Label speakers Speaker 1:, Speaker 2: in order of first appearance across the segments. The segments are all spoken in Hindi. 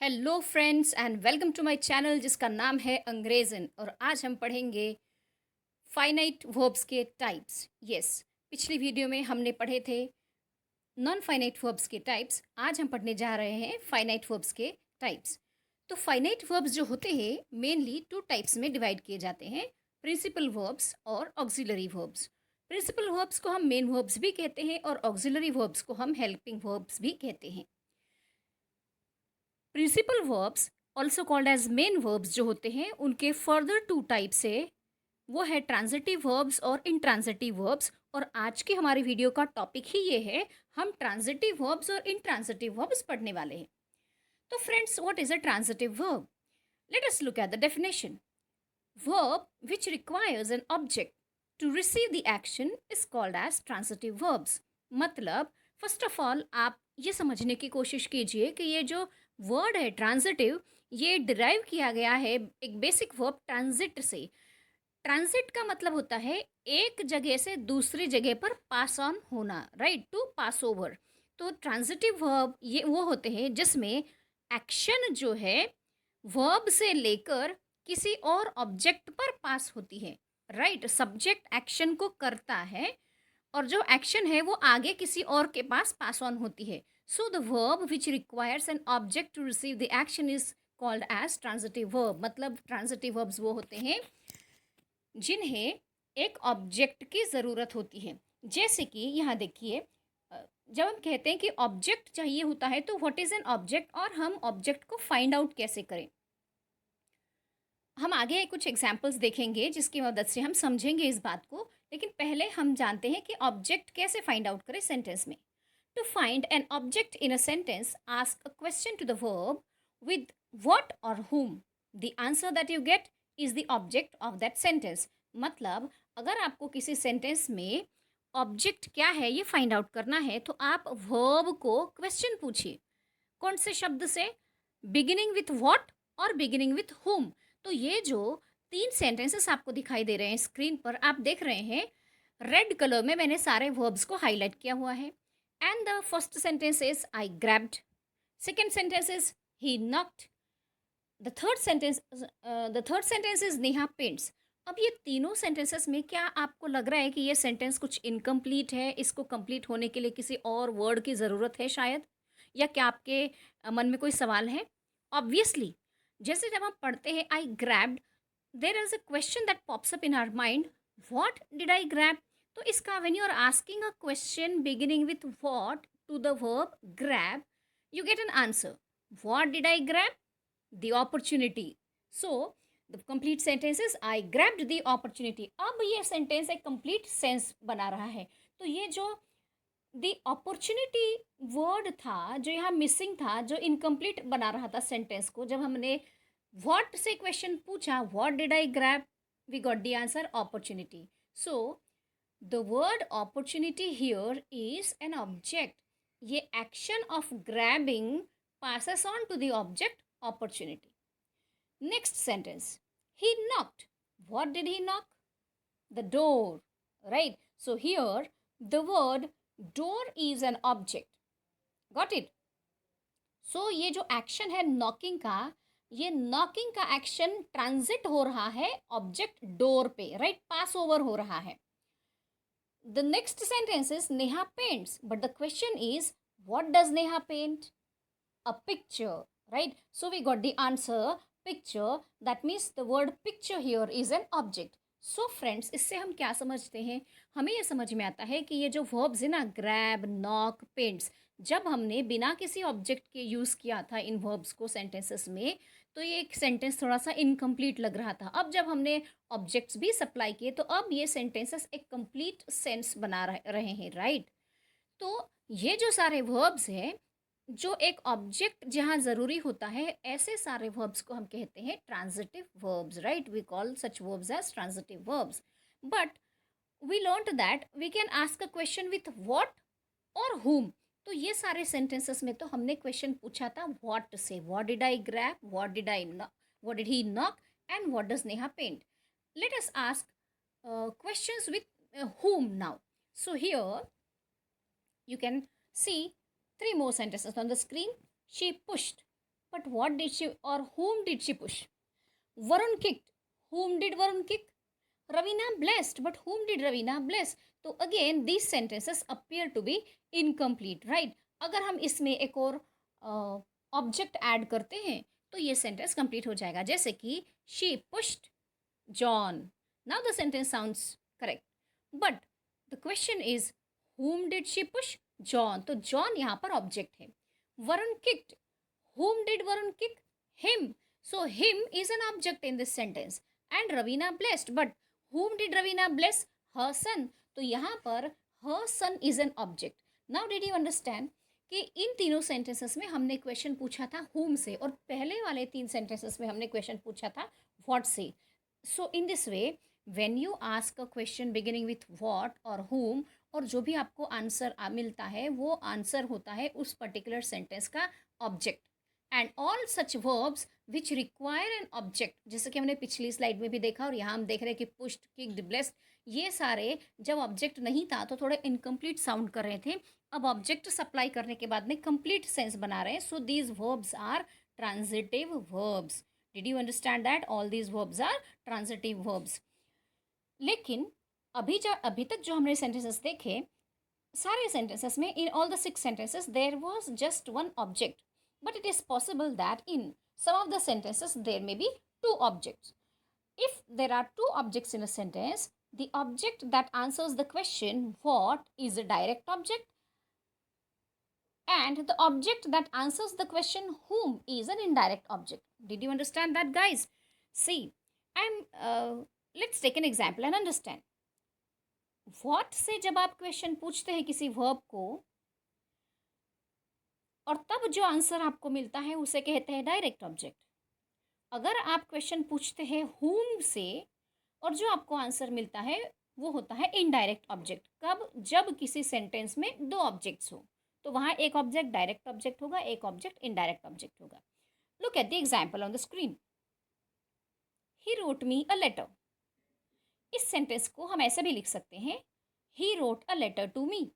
Speaker 1: Hello friends and welcome to my channel जिसका नाम है अंग्रेज़न। और आज हम पढ़ेंगे फाइनाइट वर्ब्स के टाइप्स। यस, पिछली वीडियो में हमने पढ़े थे नॉन फाइनाइट वर्ब्स के टाइप्स। आज हम पढ़ने जा रहे हैं फाइनाइट वर्ब्स के टाइप्स। तो फाइनाइट वर्ब्स जो होते हैं मेनली टू टाइप्स में डिवाइड किए जाते हैं, प्रिंसिपल वर्ब्स और ऑक्सिलरी वर्ब्स। प्रिंसिपल वर्ब्स को हम मेन वर्ब्स भी कहते हैं और ऑक्सिलरी वर्ब्स को हम हेल्पिंग वर्ब्स भी कहते हैं। Principal verbs also called as main verbs जो होते हैं उनके फर्दर टू टाइप्स है, वो है ट्रांजिटिव वर्ब्स और इंट्रांजिटिव वर्ब्स। और आज की हमारी वीडियो का टॉपिक ही ये है, हम ट्रांजिटिव वर्ब्स और इंट्रांजिटिव वर्ब्स पढ़ने वाले हैं। तो friends, what is a transitive verb? Let us look at the definition. Verb which requires an object to receive the action is called as transitive verbs। मतलब फर्स्ट ऑफ ऑल आप ये समझने की कोशिश कीजिए कि ये जो वर्ड है ट्रांजिटिव, ये डिराइव किया गया है एक बेसिक वर्ब ट्रांजिट से। ट्रांजिट का मतलब होता है एक जगह से दूसरी जगह पर पास ऑन होना, राइट, टू पास ओवर। तो ट्रांजिटिव वर्ब ये वो होते हैं जिसमें एक्शन जो है वर्ब से लेकर किसी और ऑब्जेक्ट पर पास होती है, राइट। सब्जेक्ट एक्शन को करता है और जो एक्शन है वो आगे किसी और के पास ऑन होती है। So the verb which requires an object to receive the action is called as transitive verb. मतलब ट्रांजिटिव वर्ब्स वो होते हैं जिन्हें एक ऑब्जेक्ट की ज़रूरत होती है। जैसे कि यहाँ देखिए, जब हम कहते हैं कि ऑब्जेक्ट चाहिए होता है तो व्हाट इज़ एन ऑब्जेक्ट और हम ऑब्जेक्ट को फाइंड आउट कैसे करें, हम आगे कुछ एग्जाम्पल्स देखेंगे जिसकी मदद से हम समझेंगे इस बात को। लेकिन पहले हम जानते हैं कि ऑब्जेक्ट कैसे फाइंड आउट करें सेंटेंस में। To find an object in a sentence, ask a question to the verb with what और whom। The answer that you get is the object of that sentence. मतलब अगर आपको किसी सेंटेंस में ऑब्जेक्ट क्या है ये फाइंड आउट करना है तो आप वर्ब को क्वेश्चन पूछिए। कौन से शब्द से? बिगिनिंग विथ व्हाट और बिगिनिंग विथ whom। तो ये जो तीन सेंटेंसेस आपको दिखाई दे रहे हैं स्क्रीन पर, आप देख रहे हैं रेड कलर में मैंने सारे वर्ब्स को हाईलाइट किया हुआ है। And the first sentence is I grabbed, second sentence is he knocked, the third sentence is Neha paints. अब ये तीनों सेंटेंसेस में क्या आपको लग रहा है कि ये सेंटेंस कुछ इनकम्प्लीट है, इसको कंप्लीट होने के लिए किसी और वर्ड की ज़रूरत है शायद? या क्या आपके मन में कोई सवाल है? ऑब्वियसली, जैसे जब हम पढ़ते हैं I grabbed, there is a question that pops up in our mind, what did I grab. तो इसका when you are asking a question beginning with what to the verb grab, you get an answer. What did I grab? The opportunity. So the complete sentence is I grabbed the opportunity। अब ये सेंटेंस एक कंप्लीट सेंस बना रहा है। तो ये जो द अपॉर्चुनिटी वर्ड था जो यहाँ मिसिंग था, जो इनकम्प्लीट बना रहा था सेंटेंस को, जब हमने व्हाट से क्वेश्चन पूछा, what did I grab, we got the answer opportunity. So the word opportunity here is an object. ये action of grabbing passes on to the object opportunity। Next sentence, he knocked, what did he knock? The door, right? So here the word door is an object, got it? So ये जो एक्शन है नॉकिंग का, ये नॉकिंग का एक्शन ट्रांजिट हो रहा है ऑब्जेक्ट डोर पे, राइट, पास ओवर हो रहा है। The next sentence is Neha paints, but the question is what does Neha paint? A picture, right? So we got the answer picture। That means the word picture here is an object। So friends, इससे हम क्या समझते हैं? हमें ये समझ में आता है कि ये जो verbs है ना, grab, knock, paints, जब हमने बिना किसी ऑब्जेक्ट के यूज़ किया था इन वर्ब्स को सेंटेंसेस में, तो ये एक सेंटेंस थोड़ा सा इनकम्प्लीट लग रहा था। अब जब हमने ऑब्जेक्ट्स भी सप्लाई किए तो अब ये सेंटेंसेस एक कंप्लीट सेंस बना रहे हैं, राइट। तो ये जो सारे वर्ब्स हैं, जो एक ऑब्जेक्ट जहाँ ज़रूरी होता है, ऐसे सारे वर्ब्स को हम कहते हैं transitive verbs, right. We call such verbs as transitive verbs. But we learned that we can ask a question with what और whom। तो ये सारे सेंटेंसेस में तो हमने क्वेश्चन पूछा था व्हाट से, what did I grab, what did he knock, and what does Neha paint. Let us ask questions with whom now। So here you can see three more sentences on the screen। She pushed, but what did she or whom did she push? Varun kicked. Whom did Varun kick? Ravina blessed, but whom did Ravina bless? तो again these sentences appear to be incomplete, right? अगर हम इसमें एक और ऑब्जेक्ट ऐड करते हैं तो ये सेंटेंस कंप्लीट हो जाएगा, जैसे कि she pushed John. Now the sentence sounds correct, but the question is whom did she push? John. तो John यहाँ पर ऑब्जेक्ट है. Varun kicked. Whom did Varun kick? Him. So him is an object in this sentence. And Ravina blessed. But whom did Ravina bless? Her son. तो यहाँ पर her son is an object. Now did you understand कि इन तीनों सेंटेंसेस में हमने क्वेश्चन पूछा था whom से और पहले वाले 3 सेंटेंसेस में हमने क्वेश्चन पूछा था what से. So in this way when you ask a question beginning with what or whom और जो भी आपको आंसर मिलता है वो आंसर होता है उस पर्टिकुलर सेंटेंस का object. And all such verbs which require an object, जैसे कि हमने पिछली स्लाइड में भी देखा और यहाँ हम देख रहे हैं कि पुश्ड, किक्ड, ब्लेस्ड, ये सारे जब ऑब्जेक्ट नहीं था तो थोड़े इनकम्प्लीट साउंड कर रहे थे. अब ऑब्जेक्ट सप्लाई करने के बाद में कंप्लीट सेंस बना रहे हैं. So these verbs are transitive verbs. Did you understand that all these verbs are transitive verbs. लेकिन अभी तक जो हमने सेंटेंसेस देखे, सारे सेंटेंसेस में in all the 6 sentences there was just one object. But it is possible that in some of the sentences there may be 2 objects. If there are 2 objects in a sentence, the object that answers the question what is a direct object and the object that answers the question whom is an indirect object. Did you understand that, guys? See, let's take an example and understand. What से जब आप क्वेश्चन पूछते हैं किसी वर्ब को और तब जो आंसर आपको मिलता है उसे कहते हैं डायरेक्ट ऑब्जेक्ट. अगर आप क्वेश्चन पूछते हैं whom से और जो आपको आंसर मिलता है वो होता है इनडायरेक्ट ऑब्जेक्ट. कब? जब किसी सेंटेंस में 2 ऑब्जेक्ट्स हो तो वहाँ एक ऑब्जेक्ट डायरेक्ट ऑब्जेक्ट होगा, एक ऑब्जेक्ट इनडायरेक्ट ऑब्जेक्ट होगा. Look at the example on the screen. He wrote me a letter. इस सेंटेंस को हम ऐसे भी लिख सकते हैं he wrote a letter to me.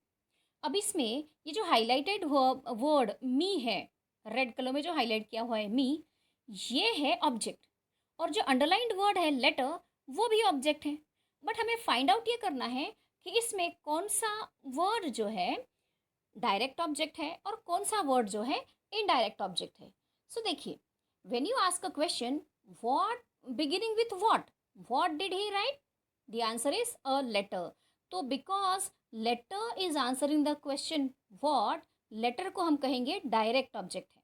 Speaker 1: अब इसमें ये जो हाईलाइटेड वर्ड मी है, रेड कलर में जो हाईलाइट किया हुआ है मी, ये है ऑब्जेक्ट. और जो अंडरलाइंड वर्ड है लेटर वो भी ऑब्जेक्ट है. बट हमें फाइंड आउट ये करना है कि इसमें कौन सा वर्ड जो है डायरेक्ट ऑब्जेक्ट है और कौन सा वर्ड जो है इनडायरेक्ट ऑब्जेक्ट है. सो देखिए, when you ask a question what beginning with what did he write, the answer is a letter. तो because letter is answering the question what, letter को हम कहेंगे डायरेक्ट ऑब्जेक्ट है.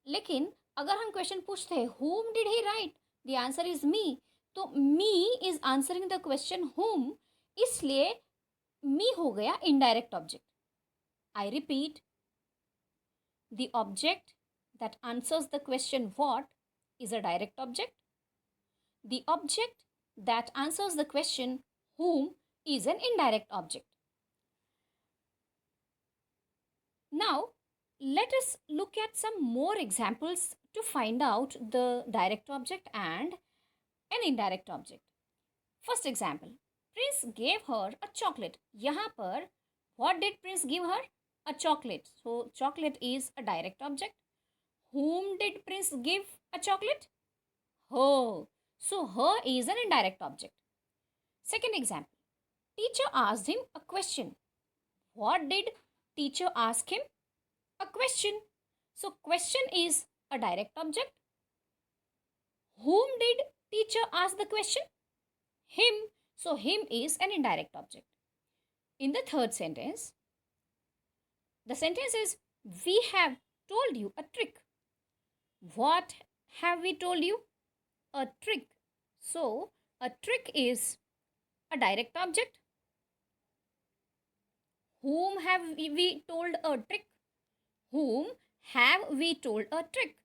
Speaker 1: लेकिन अगर हम क्वेश्चन पूछते हैं whom did he write, the answer is me, तो me is answering the question whom, इसलिए मी हो गया indirect object. I repeat, the object that answers the question what is a direct object. The object that answers the question whom is an indirect object. Now, let us look at some more examples to find out the direct object and an indirect object. First example, Prince gave her a chocolate. यहाँ पर what did Prince give her? A chocolate. So, chocolate is a direct object. Whom did Prince give a chocolate? Her. So, her is an indirect object. Second example, teacher asked him a question. What did teacher ask him? A question. So question is a direct object. Whom did teacher ask the question? Him. So him is an indirect object. In the third sentence, the sentence is we have told you a trick. What have we told you? A trick. So a trick is a direct object. Whom have we told a trick? Whom have we told a trick?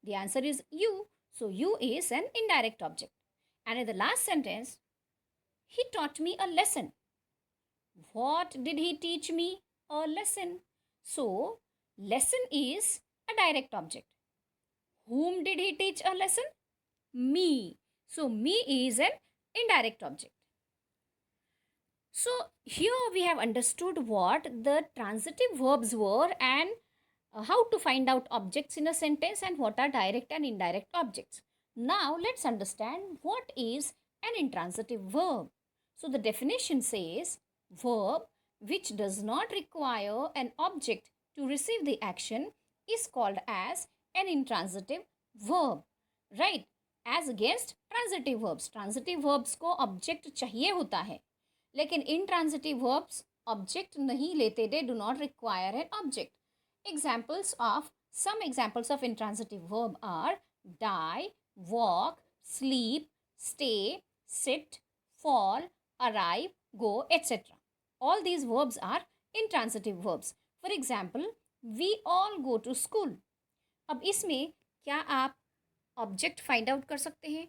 Speaker 1: The answer is you. So you is an indirect object. And in the last sentence, he taught me a lesson. What did he teach me? A lesson. So lesson is a direct object. Whom did he teach a lesson? Me. So me is an indirect object. So here we have understood what the transitive verbs were and how to find out objects in a sentence and what are direct and indirect objects. Now let's understand what is an intransitive verb. So the definition says verb which does not require an object to receive the action is called as an intransitive verb, right? As against transitive verbs. Transitive verbs को object चाहिए होता है, लेकिन intransitive verbs object नहीं लेते, they do not require an object. Some examples of intransitive verb are die, walk, sleep, stay, sit, fall, arrive, go, etc. All these verbs are intransitive verbs. For example, we all go to school. अब इसमें क्या आप ऑब्जेक्ट फाइंड आउट कर सकते हैं?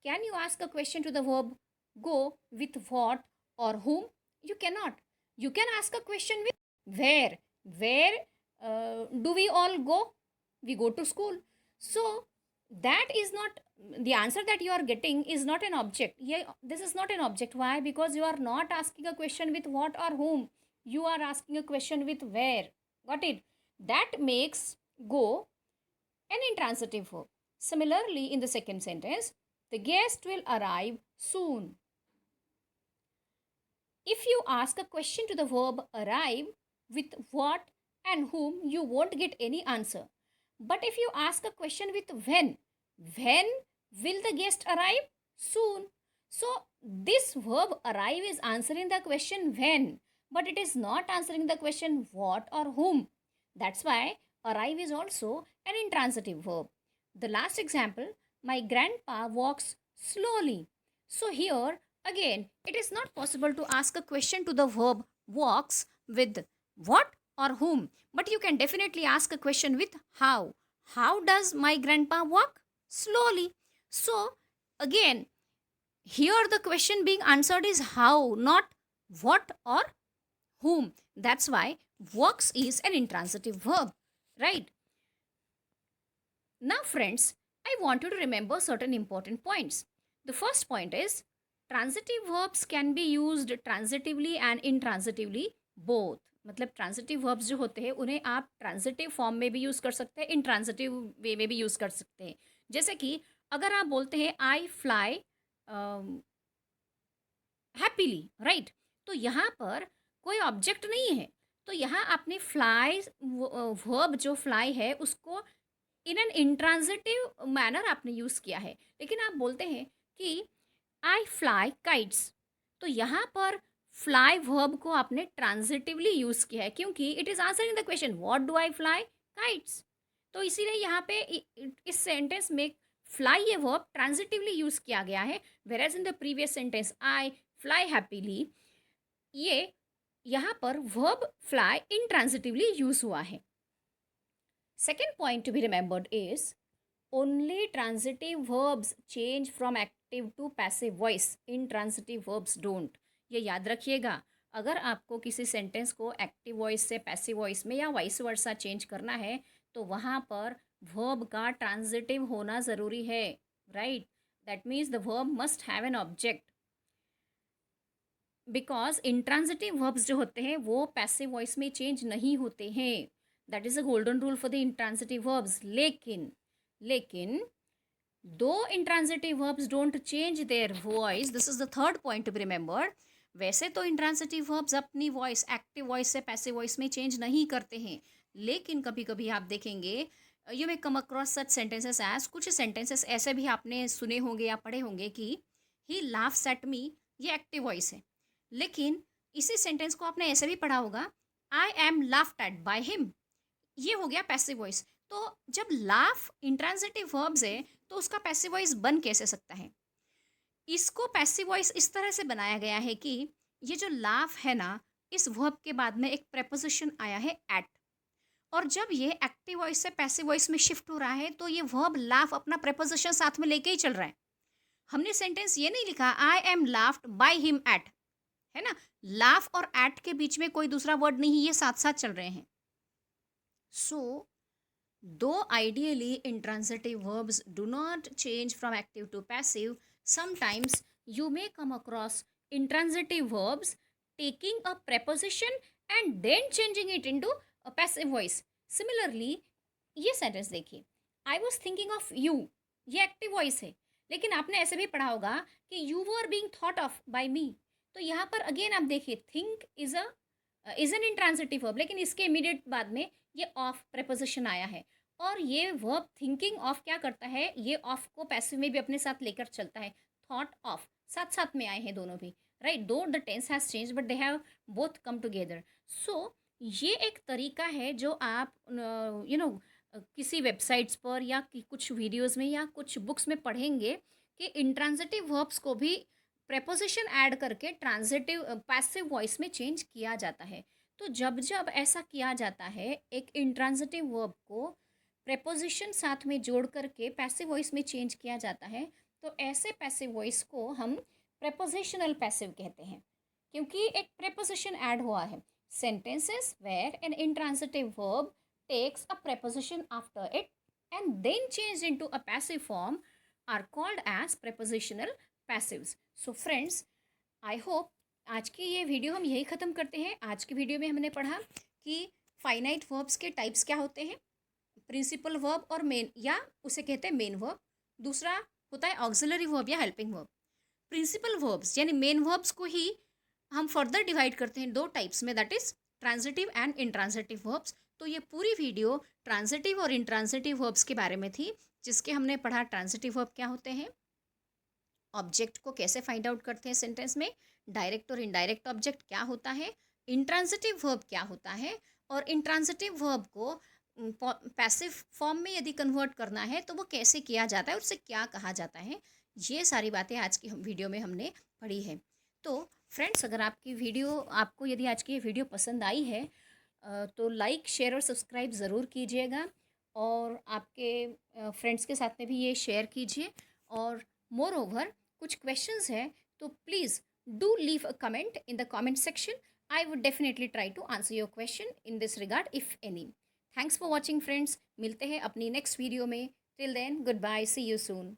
Speaker 1: Can you ask a question to the verb go with what और whom? You cannot. You can ask a question with where. Where do we all go? We go to school. So that is not the answer that you are getting is not an object. Yeah, this is not an object. Why? Because you are not asking a question with what or whom. You are asking a question with where. Got it? That makes go an intransitive verb. Similarly, in the second sentence, the guest will arrive soon. If you ask a question to the verb arrive with what and whom, you won't get any answer. But if you ask a question with when will the guest arrive? Soon. So, this verb arrive is answering the question when, but it is not answering the question what or whom. That's why arrive is also an intransitive verb. The last example, my grandpa walks slowly. So, here again, it is not possible to ask a question to the verb walks with what or whom, but you can definitely ask a question with how. How does my grandpa walk? Slowly. So, again, here the question being answered is how, not what or whom. That's why walks is an intransitive verb, right? Now, friends, I want you to remember certain important points. The first point is transitive verbs can be used transitively and intransitively both. मतलब ट्रांजिटिव वर्ब्स जो होते हैं उन्हें आप ट्रांजिटिव फॉर्म में भी यूज़ कर सकते हैं, इंट्रांजिटिव वे में भी यूज़ कर सकते हैं. जैसे कि अगर आप बोलते हैं आई फ्लाई हैप्पीली, राइट, तो यहाँ पर कोई ऑब्जेक्ट नहीं है, तो यहाँ आपने फ्लाई वर्ब जो फ्लाई है उसको इन एन इंट्रांजिटिव मैनर आपने यूज़ किया है. लेकिन आप बोलते हैं कि आई फ्लाई काइट्स, तो यहाँ पर फ्लाई वर्ब को आपने ट्रांजिटिवली यूज़ किया है क्योंकि it is answering the question what do I fly kites. तो इसीलिए यहाँ पे इस सेंटेंस में फ्लाई ये वर्ब ट्रांजिटिवली यूज़ किया गया है, whereas in the previous sentence I fly happily, ये यहाँ पर वर्ब फ्लाई इंट्रांजिटिवली यूज़ हुआ है. Second point to be remembered is only transitive verbs change from active to passive voice. Intransitive verbs don't. ये याद रखिएगा. अगर आपको किसी सेंटेंस को एक्टिव वॉइस से पैसिव वॉइस में या वाइस वर्सा चेंज करना है तो वहाँ पर वर्ब का ट्रांजिटिव होना ज़रूरी है, right? That means the verb must have an object, because intransitive verbs जो होते हैं वो पैसिव वॉइस में चेंज नहीं होते हैं. That is a golden rule for the intransitive verbs. लेकिन though intransitive verbs don't change their voice, this is the third point to be remembered. वैसे तो intransitive verbs अपनी voice active voice से passive voice में change नहीं करते हैं, लेकिन कभी कभी आप देखेंगे you may come across such sentences as, कुछ sentences ऐसे भी आपने सुने होंगे या पढ़े होंगे कि he laughs at me, ये active voice है. लेकिन इसी सेंटेंस को आपने ऐसे भी पढ़ा होगा I am laughed at by him, ये हो गया पैसिव वॉइस. तो जब लाफ इंट्रांजिटिव वर्ब्स है तो उसका पैसिव वॉइस बन कैसे सकता है? इसको पैसिव वॉइस इस तरह से बनाया गया है कि ये जो लाफ है ना, इस वर्ब के बाद में एक प्रेपोजिशन आया है एट, और जब ये एक्टिव वॉइस से पैसिव वॉइस में शिफ्ट हो रहा है तो ये वर्ब लाफ अपना प्रेपोजिशन साथ में लेके ही चल रहा है. हमने सेंटेंस ये नहीं लिखा I am laughed by him at, है ना? लाफ और एट के बीच में कोई दूसरा वर्ड नहीं, ये साथ साथ चल रहे हैं. So, though ideally intransitive verbs do not change from active to passive, sometimes you may come across intransitive verbs taking a preposition and then changing it into a passive voice. Similarly ये सेंटेंस देखिए, I was thinking of you, ये एक्टिव वॉइस है, लेकिन आपने ऐसे भी पढ़ा होगा कि you were being thought of by me. तो यहाँ पर अगेन आप देखिए, think is an intransitive verb, लेकिन इसके इमीडिएट बाद में ये ऑफ प्रेपोजिशन आया है। और ये वर्ब थिंकिंग ऑफ क्या करता है, ये ऑफ को पैसिव में भी अपने साथ लेकर चलता है। थॉट ऑफ साथ साथ में आए हैं दोनों भी, right. Though the tense has change but they have both come together. So ये एक तरीका है जो आप किसी वेबसाइट्स पर या कुछ वीडियोस में या कुछ बुक्स में पढ़ेंगे कि इंट्रांजिटिव वर्ब्स को भी प्रेपोजिशन ऐड करके ट्रांजिटिव पैसिव वॉइस में चेंज किया जाता है। तो जब जब ऐसा किया जाता है, एक इंट्रांजिटिव वर्ब को प्रेपोजिशन साथ में जोड़ करके पैसिव वॉइस में चेंज किया जाता है, तो ऐसे पैसिव वॉइस को हम प्रेपोजिशनल पैसिव कहते हैं, क्योंकि एक प्रेपोजिशन ऐड हुआ है। Sentences where an intransitive verb takes a preposition after it and then changed into a passive form are called as prepositional passives. So friends, I hope आज की ये वीडियो हम यही ख़त्म करते हैं। आज की वीडियो में हमने पढ़ा कि फाइनाइट वर्ब्स के टाइप्स क्या होते हैं, प्रिंसिपल वर्ब और मेन, या उसे कहते हैं मेन वर्ब। दूसरा होता है ऑक्सिलरी वर्ब या हेल्पिंग वर्ब। प्रिंसिपल वर्ब्स यानी मेन वर्ब्स को ही हम फर्दर डिवाइड करते हैं दो टाइप्स में, that is transitive and intransitive verbs. तो ये पूरी वीडियो ट्रांजिटिव और इंट्रांजिटिव वर्ब्स के बारे में थी, जिसके हमने पढ़ा ट्रांजिटिव वर्ब क्या होते हैं, ऑब्जेक्ट को कैसे फाइंड आउट करते हैं सेंटेंस में, डायरेक्ट और इनडायरेक्ट ऑब्जेक्ट क्या होता है, इंट्रांजिटिव वर्ब क्या होता है, और इंट्रांजिटिव वर्ब को पैसिव फॉर्म में यदि कन्वर्ट करना है तो वो कैसे किया जाता है, उससे क्या कहा जाता है। ये सारी बातें आज की वीडियो में हमने पढ़ी है। तो फ्रेंड्स, अगर आपको यदि आज की ये वीडियो पसंद आई है तो लाइक शेयर और सब्सक्राइब ज़रूर कीजिएगा, और आपके फ्रेंड्स के साथ में भी ये शेयर कीजिए। और मोर ओवर कुछ क्वेश्चंस हैं तो please do leave a comment in the comment section. I would definitely try to answer your question in this regard if any. Thanks for watching friends, मिलते हैं अपनी नेक्स्ट वीडियो में। Till then, goodbye, see you soon.